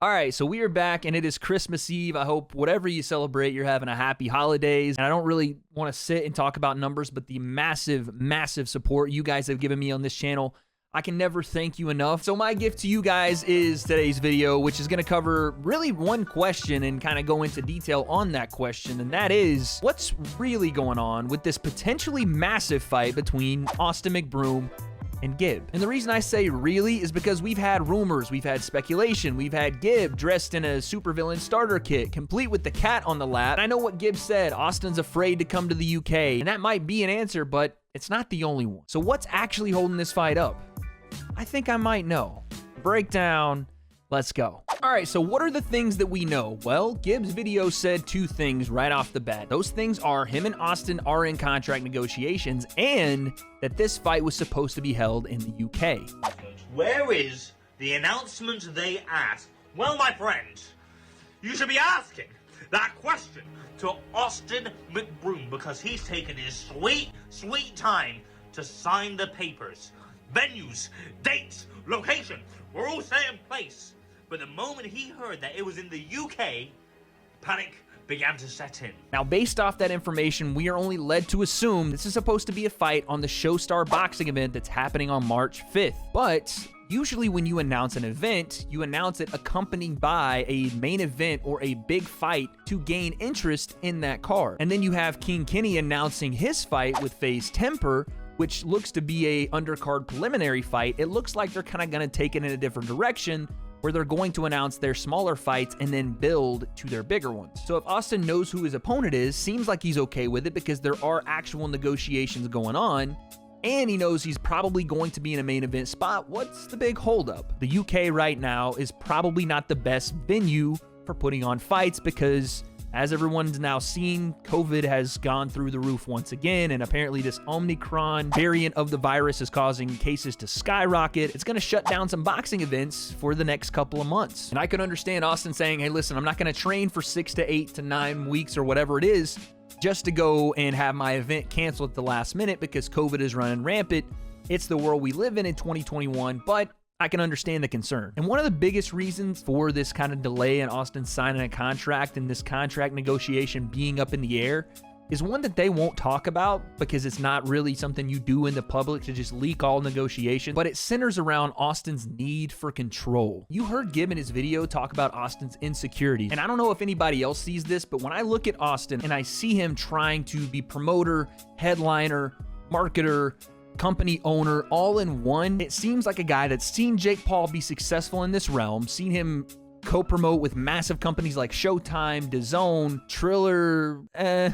All right, so we are back, and it is Christmas Eve. I hope whatever you celebrate, you're having a happy holidays. And I don't really want to sit and talk about numbers, but the massive, massive support you guys have given me on this channel, I can never thank you enough. So my gift to you guys is today's video, which is going to cover really one question and kind of go into detail on that question. And that is, what's really going on with this potentially massive fight between Austin McBroom and Gib? And the reason I say really is because we've had rumors, we've had speculation, we've had Gib dressed in a supervillain starter kit, complete with the cat on the lap. And I know what Gib said, Austin's afraid to come to the UK, and that might be an answer, but it's not the only one. So what's actually holding this fight up? I think I might know. Breakdown, let's go. All right, so what are the things that we know? Well, Gib's video said two things right off the bat. Those things are him and Austin are in contract negotiations and that this fight was supposed to be held in the UK. Where is the announcement they asked? Well, my friends, you should be asking that question to Austin McBroom because he's taken his sweet, sweet time to sign the papers. Venues, dates, location, were all set in place. But the moment he heard that it was in the UK, panic began to set in. Now, based off that information, we are only led to assume this is supposed to be a fight on the Showstar boxing event that's happening on March 5th. But usually when you announce an event, you announce it accompanied by a main event or a big fight to gain interest in that card. And then you have King Kenny announcing his fight with FaZe Temper, which looks to be a undercard preliminary fight. It looks like they're kind of going to take it in a different direction, where they're going to announce their smaller fights and then build to their bigger ones. So if Austin knows who his opponent is, seems like he's okay with it because there are actual negotiations going on, and he knows he's probably going to be in a main event spot. What's the big holdup? The UK right now is probably not the best venue for putting on fights because, as everyone's now seen, COVID has gone through the roof once again, and apparently this Omicron variant of the virus is causing cases to skyrocket. It's going to shut down some boxing events for the next couple of months. And I can understand Austin saying, hey, listen, I'm not going to train for 6 to 8 to 9 weeks or whatever it is just to go and have my event canceled at the last minute because COVID is running rampant. It's the world we live in 2021, but I can understand the concern. And one of the biggest reasons for this kind of delay in Austin signing a contract and this contract negotiation being up in the air is one that they won't talk about because it's not really something you do in the public to just leak all negotiations, but it centers around Austin's need for control. You heard Gib in his video talk about Austin's insecurity, and I don't know if anybody else sees this, but when I look at Austin and I see him trying to be promoter, headliner, marketer, company owner all in one, it seems like a guy that's seen Jake Paul be successful in this realm, seen him co-promote with massive companies like Showtime, DAZN, Triller,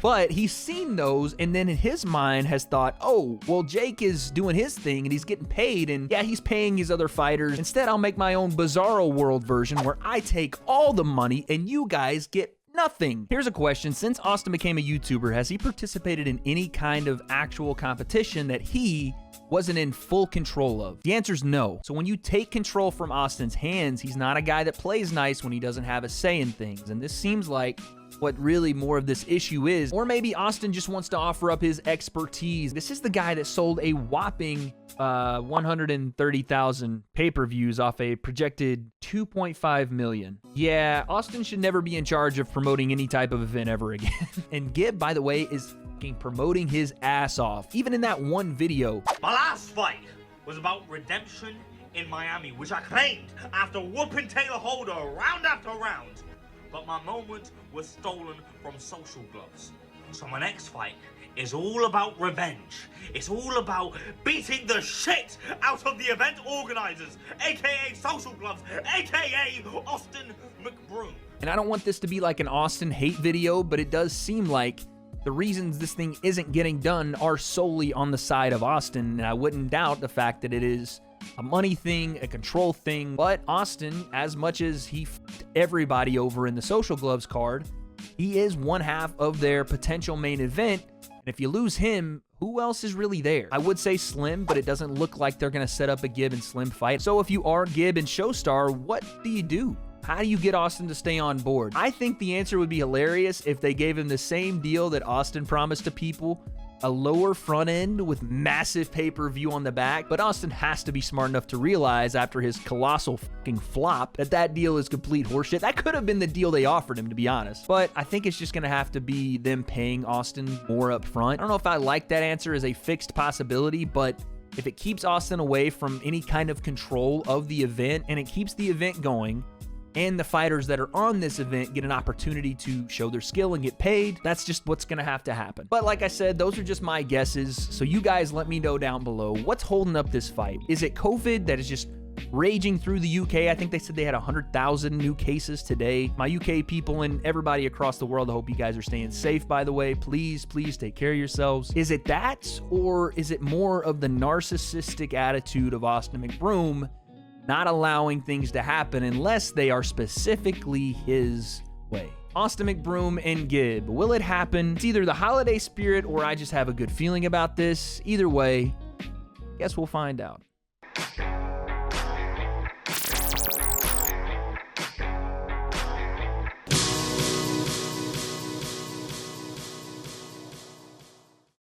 but he's seen those and then in his mind has thought, oh, well, Jake is doing his thing and he's getting paid and yeah, he's paying his other fighters. Instead, I'll make my own Bizarro World version where I take all the money and you guys get nothing. Here's a question. Since Austin became a YouTuber, has he participated in any kind of actual competition that he wasn't in full control of? The answer is no. So when you take control from Austin's hands, he's not a guy that plays nice when he doesn't have a say in things. And this seems like what really more of this issue is. Or maybe Austin just wants to offer up his expertise. This is the guy that sold a whopping 130,000 pay-per-views off a projected 2.5 million. Yeah, Austin should never be in charge of promoting any type of event ever again. And Gib, by the way, is promoting his ass off. Even in that one video. My last fight was about redemption in Miami, which I claimed after whooping Taylor Holder round after round. But my moment was stolen from Social Gloves. So my next fight is all about revenge. It's all about beating the shit out of the event organizers, aka Social Gloves, aka Austin McBroom. And I don't want this to be like an Austin hate video, but it does seem like the reasons this thing isn't getting done are solely on the side of Austin. And I wouldn't doubt the fact that it is a money thing, a control thing. But Austin, as much as he f***ed everybody over in the Social Gloves card, he is one half of their potential main event. And if you lose him, who else is really there? I would say Slim, but it doesn't look like they're going to set up a Gib and Slim fight. So if you are Gib and Showstar, what do you do? How do you get Austin to stay on board? I think the answer would be hilarious if they gave him the same deal that Austin promised to people a lower front end with massive pay-per-view on the back, but Austin has to be smart enough to realize after his colossal fucking flop that deal is complete horseshit. That could have been the deal they offered him, to be honest. But I think it's just gonna have to be them paying Austin more up front. I don't know if I like that answer as a fixed possibility, but if it keeps Austin away from any kind of control of the event and it keeps the event going, and the fighters that are on this event get an opportunity to show their skill and get paid, that's just what's gonna have to happen. But like I said, those are just my guesses, so you guys let me know down below, what's holding up this fight? Is it COVID that is just raging through the UK? I think they said they had 100,000 new cases today. My UK people and everybody across the world, I hope you guys are staying safe, by the way. Please take care of yourselves. Is it that, or is it more of the narcissistic attitude of Austin McBroom not allowing things to happen unless they are specifically his way? Austin McBroom and Gib, will it happen? It's either the holiday spirit or I just have a good feeling about this. Either way, guess we'll find out.